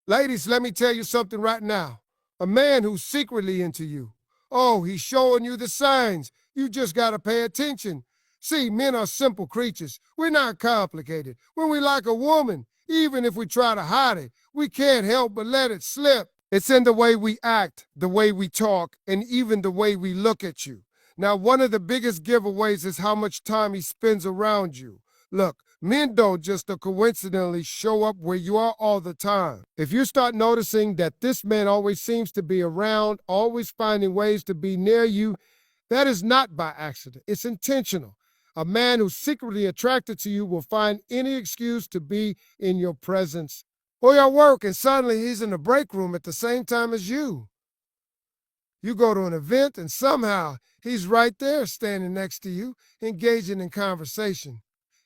Ladies, let me tell you something right now. A man who's secretly into you. Oh, he's showing you the signs. You just gotta pay attention. See, men are simple creatures. We're not complicated. When we like a woman, even if we try to hide it, we can't help but let it slip. It's in the way we act, the way we talk, and even the way we look at you. Now, one of the biggest giveaways is how much time he spends around you. Look, men don't just coincidentally show up where you are all the time. If you start noticing that this man always seems to be around, always finding ways to be near you, that is not by accident. It's intentional. A man who's secretly attracted to you will find any excuse to be in your presence. Or you're at work and suddenly he's in the break room at the same time as you. You go to an event and somehow he's right there standing next to you, engaging in conversation.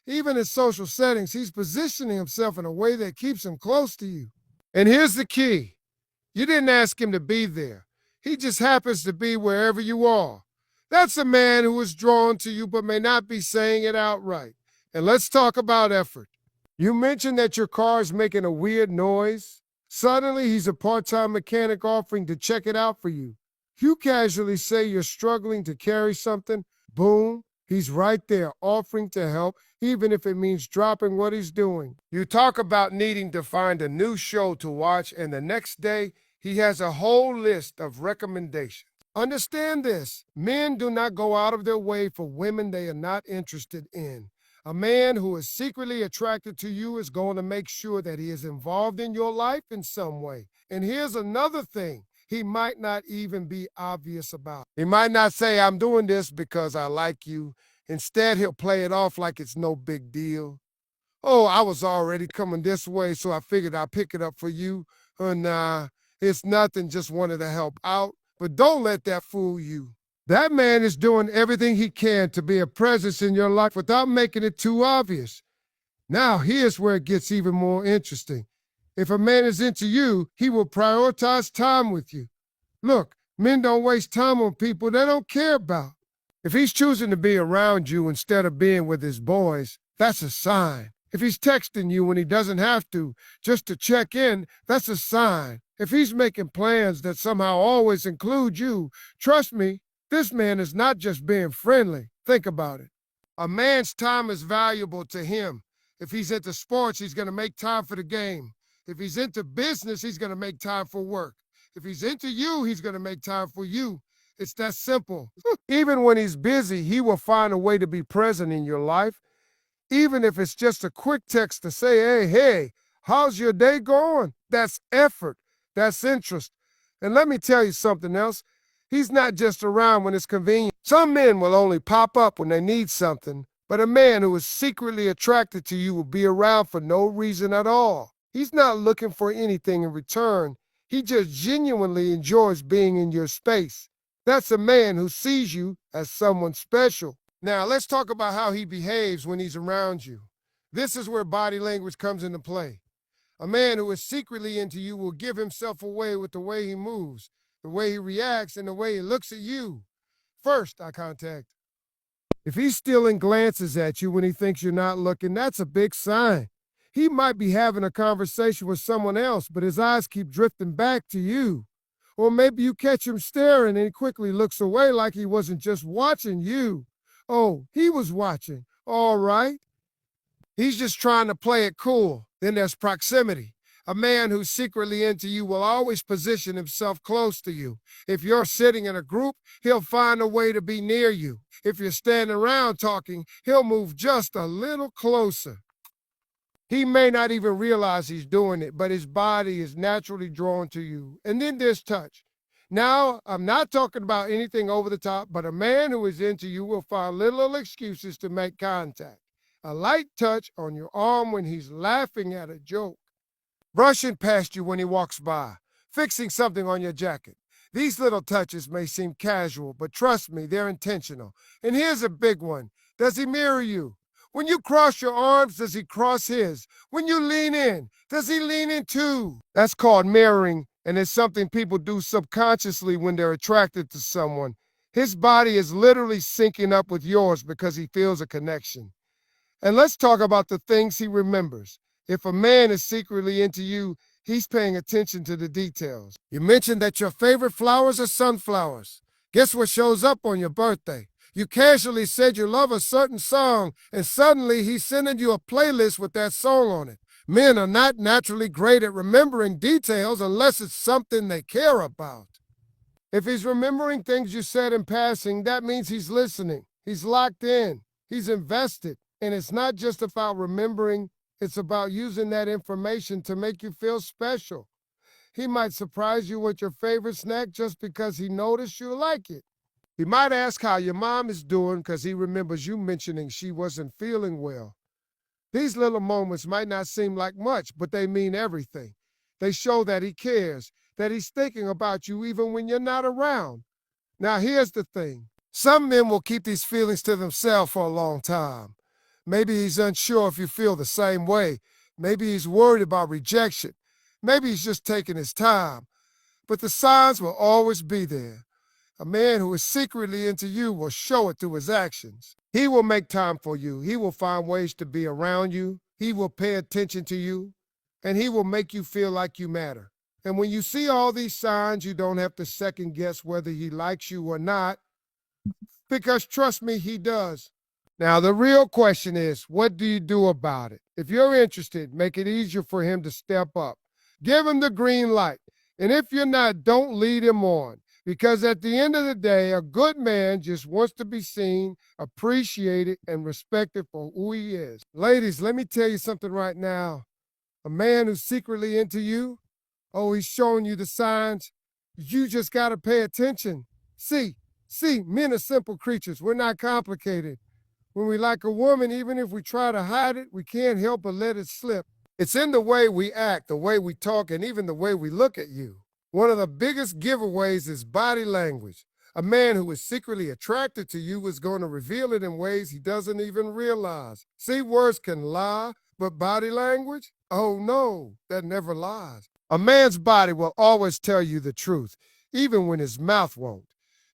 Even in social settings, he's positioning himself in a way that keeps him close to you. And here's the key. You didn't ask him to be there. He just happens to be wherever you are. That's a man who is drawn to you but may not be saying it outright. And let's talk about effort. You mentioned that your car is making a weird noise. Suddenly, he's a part-time mechanic offering to check it out for you. You casually say you're struggling to carry something. Boom, he's right there offering to help, even if it means dropping what he's doing. You talk about needing to find a new show to watch, and the next day, he has a whole list of recommendations. Understand this. Men do not go out of their way for women they are not interested in. A man who is secretly attracted to you is going to make sure that he is involved in your life in some way. And here's another thing he might not even be obvious about. He might not say, I'm doing this because I like you. Instead, he'll play it off like it's no big deal. Oh, I was already coming this way, so I figured I'd pick it up for you. Nah, it's nothing, just wanted to help out. But don't let that fool you. That man is doing everything he can to be a presence in your life without making it too obvious. Now, here's where it gets even more interesting. If a man is into you, he will prioritize time with you. Look, men don't waste time on people they don't care about. If he's choosing to be around you instead of being with his boys, that's a sign. If he's texting you when he doesn't have to, just to check in, that's a sign. If he's making plans that somehow always include you, trust me, this man is not just being friendly. Think about it. A man's time is valuable to him. If he's into sports, he's going to make time for the game. If he's into business, he's going to make time for work. If he's into you, he's going to make time for you. It's that simple. Even when he's busy, he will find a way to be present in your life. Even if it's just a quick text to say, hey, how's your day going? That's effort. That's interest. And let me tell you something else. He's not just around when it's convenient. Some men will only pop up when they need something, but a man who is secretly attracted to you will be around for no reason at all. He's not looking for anything in return. He just genuinely enjoys being in your space. That's a man who sees you as someone special. Now, let's talk about how he behaves when he's around you. This is where body language comes into play. A man who is secretly into you will give himself away with the way he moves, the way he reacts, and the way he looks at you. First, eye contact. If he's stealing glances at you when he thinks you're not looking, that's a big sign. He might be having a conversation with someone else, but his eyes keep drifting back to you. Or maybe you catch him staring and he quickly looks away like he wasn't just watching you. Oh, he was watching. All right. He's just trying to play it cool. Then there's proximity. A man who's secretly into you will always position himself close to you. If you're sitting in a group, he'll find a way to be near you. If you're standing around talking, he'll move just a little closer. He may not even realize he's doing it, but his body is naturally drawn to you. And then there's touch. Now, I'm not talking about anything over the top, but a man who is into you will find little excuses to make contact. A light touch on your arm when he's laughing at a joke. Brushing past you when he walks by. Fixing something on your jacket. These little touches may seem casual, but trust me, they're intentional. And here's a big one. Does he mirror you? When you cross your arms, does he cross his? When you lean in, does he lean in too? That's called mirroring, and it's something people do subconsciously when they're attracted to someone. His body is literally syncing up with yours because he feels a connection. And let's talk about the things he remembers. If a man is secretly into you, He's paying attention to the details. You mentioned that your favorite flowers are sunflowers. Guess what shows up on your birthday? You casually said you love a certain song, and suddenly he's sending you a playlist with that song on it. Men are not naturally great at remembering details unless it's something they care about. If he's remembering things you said in passing, that means he's listening. He's locked in. He's invested. And it's not just about remembering, it's about using that information to make you feel special. He might surprise you with your favorite snack just because he noticed you like it. He might ask how your mom is doing because he remembers you mentioning she wasn't feeling well. These little moments might not seem like much, but they mean everything. They show that he cares, that he's thinking about you even when you're not around. Now, here's the thing. Some men will keep these feelings to themselves for a long time. Maybe he's unsure if you feel the same way. Maybe he's worried about rejection. Maybe he's just taking his time. But the signs will always be there. A man who is secretly into you will show it through his actions. He will make time for you. He will find ways to be around you. He will pay attention to you. And he will make you feel like you matter. And when you see all these signs, you don't have to second guess whether he likes you or not. Because trust me, he does. Now, the real question is, what do you do about it? If you're interested, make it easier for him to step up. Give him the green light. And if you're not, don't lead him on. Because at the end of the day, a good man just wants to be seen, appreciated, and respected for who he is. Ladies, let me tell you something right now. A man who's secretly into you, oh, he's showing you the signs. You just got to pay attention. See, men are simple creatures. We're not complicated. When we like a woman, even if we try to hide it, we can't help but let it slip. It's in the way we act, the way we talk, and even the way we look at you. One of the biggest giveaways is body language. A man who is secretly attracted to you is going to reveal it in ways he doesn't even realize. See, words can lie, but body language? Oh no, that never lies. A man's body will always tell you the truth, even when his mouth won't.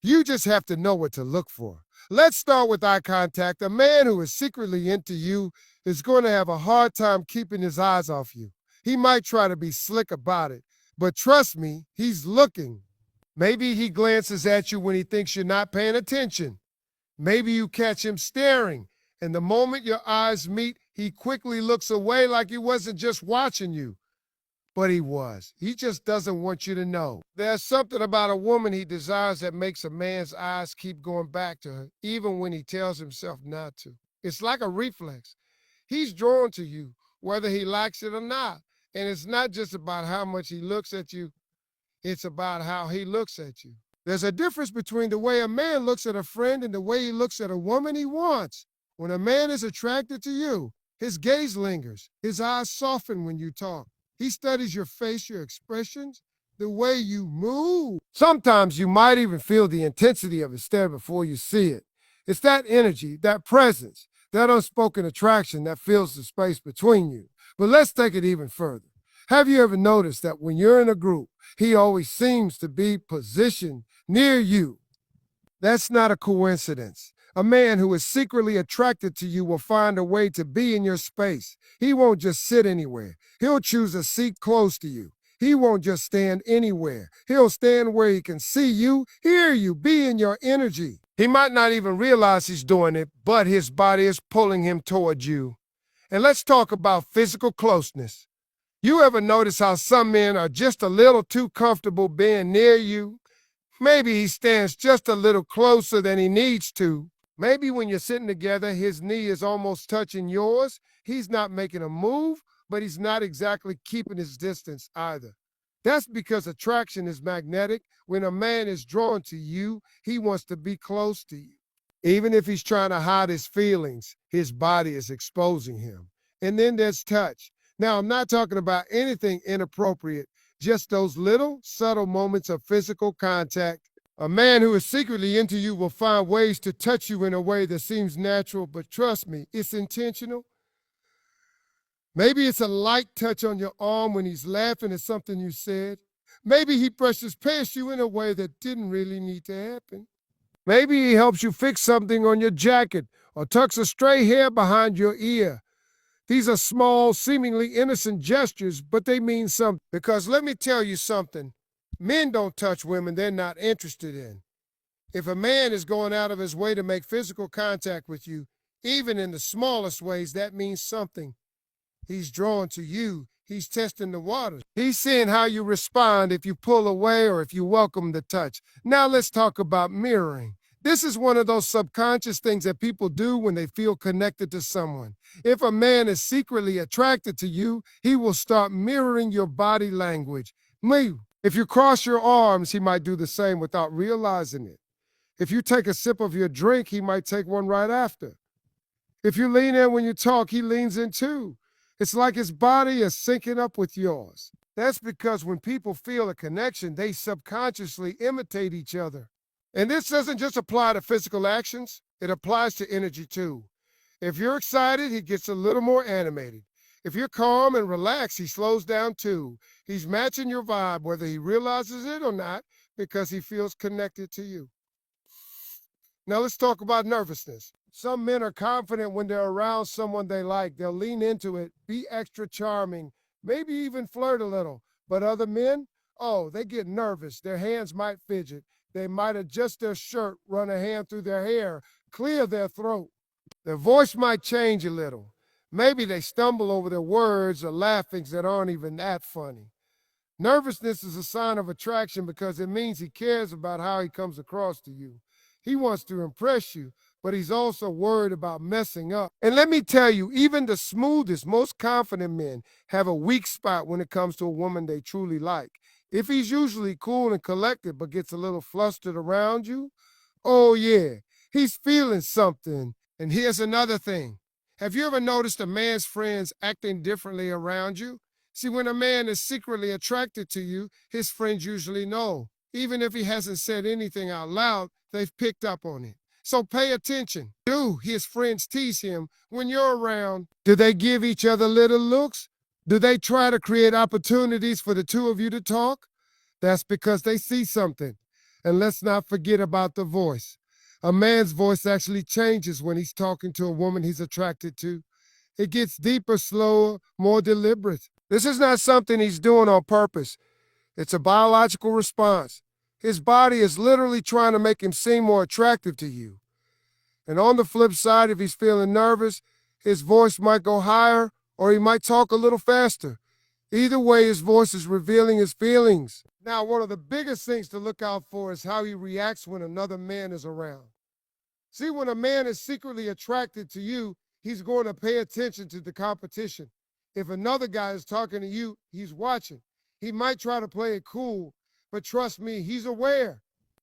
You just have to know what to look for. Let's start with eye contact. A man who is secretly into you is going to have a hard time keeping his eyes off you. He might try to be slick about it, but trust me, he's looking. Maybe he glances at you when he thinks you're not paying attention. Maybe you catch him staring, and the moment your eyes meet, he quickly looks away like he wasn't just watching you. But he was. He just doesn't want you to know. There's something about a woman he desires that makes a man's eyes keep going back to her, even when he tells himself not to. It's like a reflex. He's drawn to you, whether he likes it or not. And it's not just about how much he looks at you, it's about how he looks at you. There's a difference between the way a man looks at a friend and the way he looks at a woman he wants. When a man is attracted to you, his gaze lingers. His eyes soften when you talk. He studies your face, your expressions, the way you move. Sometimes you might even feel the intensity of his stare before you see it. It's that energy, that presence, that unspoken attraction that fills the space between you. But let's take it even further. Have you ever noticed that when you're in a group, he always seems to be positioned near you? That's not a coincidence. A man who is secretly attracted to you will find a way to be in your space. He won't just sit anywhere. He'll choose a seat close to you. He won't just stand anywhere. He'll stand where he can see you, hear you, be in your energy. He might not even realize he's doing it, but his body is pulling him toward you. And let's talk about physical closeness. You ever notice how some men are just a little too comfortable being near you? Maybe he stands just a little closer than he needs to. Maybe when you're sitting together, his knee is almost touching yours. He's not making a move, but he's not exactly keeping his distance either. That's because attraction is magnetic. When a man is drawn to you, he wants to be close to you. Even if he's trying to hide his feelings, his body is exposing him. And then there's touch. Now, I'm not talking about anything inappropriate, just those little, subtle moments of physical contact. A man who is secretly into you will find ways to touch you in a way that seems natural, but trust me, it's intentional. Maybe it's a light touch on your arm when he's laughing at something you said. Maybe he brushes past you in a way that didn't really need to happen. Maybe he helps you fix something on your jacket or tucks a stray hair behind your ear. These are small, seemingly innocent gestures, but they mean something. Because let me tell you something, men don't touch women they're not interested in. If a man is going out of his way to make physical contact with you, even in the smallest ways, that means something. He's drawn to you. He's testing the waters. He's seeing how you respond if you pull away or if you welcome the touch. Now let's talk about mirroring. This is one of those subconscious things that people do when they feel connected to someone. If a man is secretly attracted to you, he will start mirroring your body language. If you cross your arms, he might do the same without realizing it. If you take a sip of your drink, he might take one right after. If you lean in when you talk, he leans in too. It's like his body is syncing up with yours. That's because when people feel a connection, they subconsciously imitate each other. And this doesn't just apply to physical actions, it applies to energy too. If you're excited, he gets a little more animated. If you're calm and relaxed, he slows down too. He's matching your vibe, whether he realizes it or not, because he feels connected to you. Now let's talk about nervousness. Some men are confident when they're around someone they like. They'll lean into it, be extra charming, maybe even flirt a little. But other men, oh, they get nervous. Their hands might fidget. They might adjust their shirt, run a hand through their hair, clear their throat. Their voice might change a little. Maybe they stumble over their words or laugh things that aren't even that funny. Nervousness is a sign of attraction because it means he cares about how he comes across to you. He wants to impress you, but he's also worried about messing up. And let me tell you, even the smoothest, most confident men have a weak spot when it comes to a woman they truly like. If he's usually cool and collected but gets a little flustered around you, oh yeah, he's feeling something. And here's another thing. Have you ever noticed a man's friends acting differently around you? See, when a man is secretly attracted to you, his friends usually know. Even if he hasn't said anything out loud, they've picked up on it. So pay attention. Do his friends tease him when you're around? Do they give each other little looks? Do they try to create opportunities for the two of you to talk? That's because they see something. And let's not forget about the voice. A man's voice actually changes when he's talking to a woman he's attracted to. It gets deeper, slower, more deliberate. This is not something he's doing on purpose. It's a biological response. His body is literally trying to make him seem more attractive to you. And on the flip side, if he's feeling nervous, his voice might go higher or he might talk a little faster. Either way, his voice is revealing his feelings. Now, one of the biggest things to look out for is how he reacts when another man is around. See, when a man is secretly attracted to you, he's going to pay attention to the competition. If another guy is talking to you, he's watching. He might try to play it cool, but trust me, he's aware.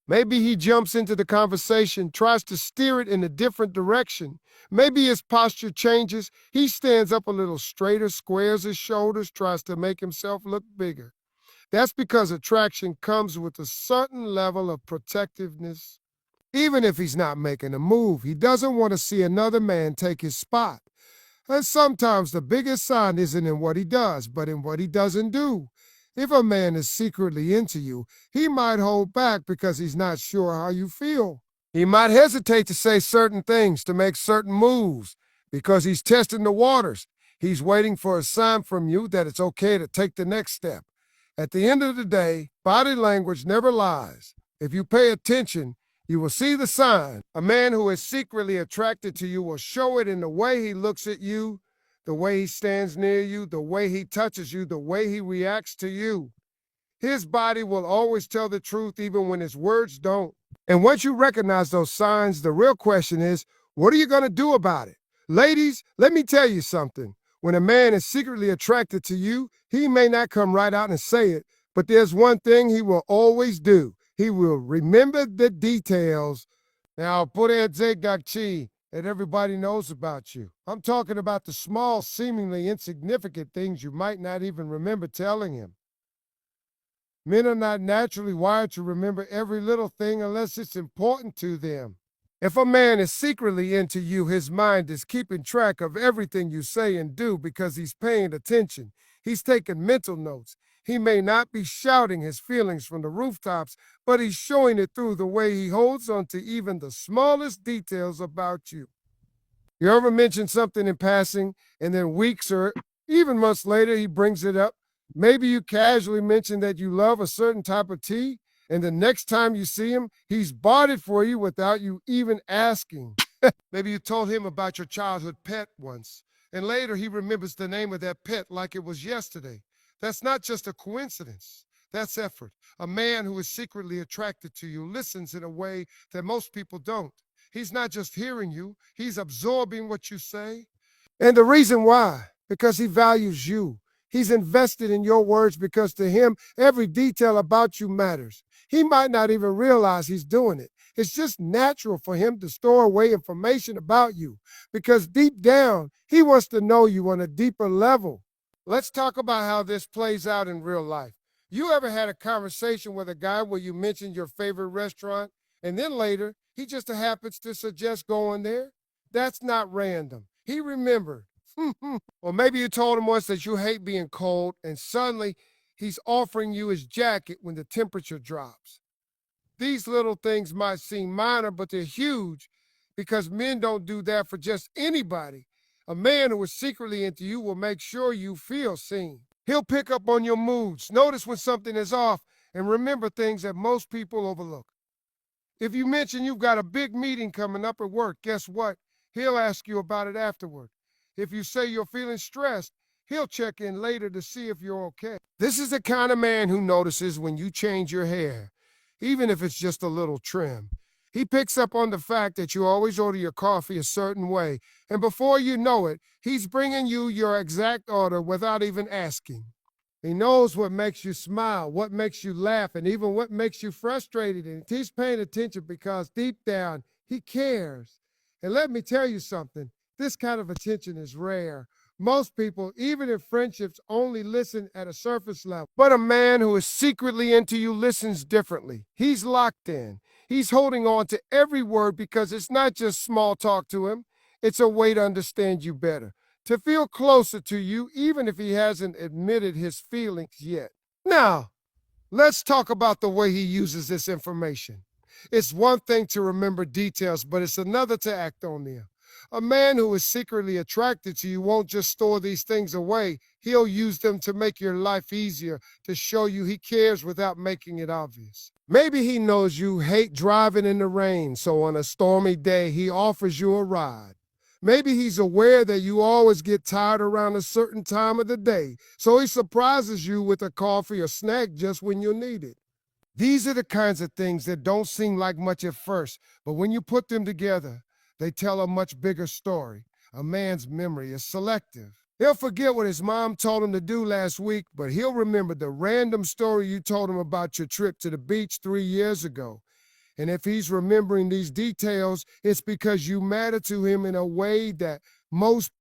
Maybe he jumps into the conversation, tries to steer it in a different direction. Maybe his posture changes. He stands up a little straighter, squares his shoulders, tries to make himself look bigger. That's because attraction comes with a certain level of protectiveness. Even if he's not making a move, he doesn't want to see another man take his spot. And sometimes the biggest sign isn't in what he does, but in what he doesn't do. If a man is secretly into you, he might hold back because he's not sure how you feel. He might hesitate to say certain things, to make certain moves, because he's testing the waters. He's waiting for a sign from you that it's okay to take the next step. At the end of the day, body language never lies. If you pay attention, you will see the sign. A man who is secretly attracted to you will show it in the way he looks at you, the way he stands near you, the way he touches you, the way he reacts to you. His body will always tell the truth even when his words don't. And once you recognize those signs, the real question is, what are you going to do about it? Ladies, let me tell you something. When a man is secretly attracted to you, he may not come right out and say it, but there's one thing he will always do. He will remember the details. Now, put that everybody knows about you. I'm talking about the small, seemingly insignificant things you might not even remember telling him. Men are not naturally wired to remember every little thing unless it's important to them. If a man is secretly into you, his mind is keeping track of everything you say and do because he's paying attention. He's taking mental notes. He may not be shouting his feelings from the rooftops, but he's showing it through the way he holds on to even the smallest details about you. You ever mention something in passing and then weeks or even months later he brings it up? Maybe you casually mention that you love a certain type of tea, and the next time you see him, he's bought it for you without you even asking. Maybe you told him about your childhood pet once, and later he remembers the name of that pet like it was yesterday. That's not just a coincidence. That's effort. A man who is secretly attracted to you listens in a way that most people don't. He's not just hearing you, he's absorbing what you say. And the reason why, because he values you. He's invested in your words because to him, every detail about you matters. He might not even realize he's doing it. It's just natural for him to store away information about you because deep down, he wants to know you on a deeper level. Let's talk about how this plays out in real life. You ever had a conversation with a guy where you mentioned your favorite restaurant and then later he just happens to suggest going there? That's not random. He remembered. Or maybe you told him once that you hate being cold, and suddenly he's offering you his jacket when the temperature drops. These little things might seem minor, but they're huge because men don't do that for just anybody. A man who is secretly into you will make sure you feel seen. He'll pick up on your moods, notice when something is off, and remember things that most people overlook. If you mention you've got a big meeting coming up at work, guess what? He'll ask you about it afterward. If you say you're feeling stressed, he'll check in later to see if you're okay. This is the kind of man who notices when you change your hair, even if it's just a little trim. He picks up on the fact that you always order your coffee a certain way, and before you know it, he's bringing you your exact order without even asking. He knows what makes you smile, what makes you laugh, and even what makes you frustrated, and he's paying attention because deep down, he cares. And let me tell you something. This kind of attention is rare. Most people, even in friendships, only listen at a surface level. But a man who is secretly into you listens differently. He's locked in. He's holding on to every word because it's not just small talk to him. It's a way to understand you better, to feel closer to you, even if he hasn't admitted his feelings yet. Now, let's talk about the way he uses this information. It's one thing to remember details, but it's another to act on them. A man who is secretly attracted to you won't just store these things away. He'll use them to make your life easier, to show you he cares without making it obvious. Maybe he knows you hate driving in the rain, so on a stormy day, he offers you a ride. Maybe he's aware that you always get tired around a certain time of the day, so he surprises you with a coffee or snack just when you need it. These are the kinds of things that don't seem like much at first, but when you put them together, they tell a much bigger story. A man's memory is selective. He'll forget what his mom told him to do last week, but he'll remember the random story you told him about your trip to the beach 3 years ago. And if he's remembering these details, it's because you matter to him in a way that most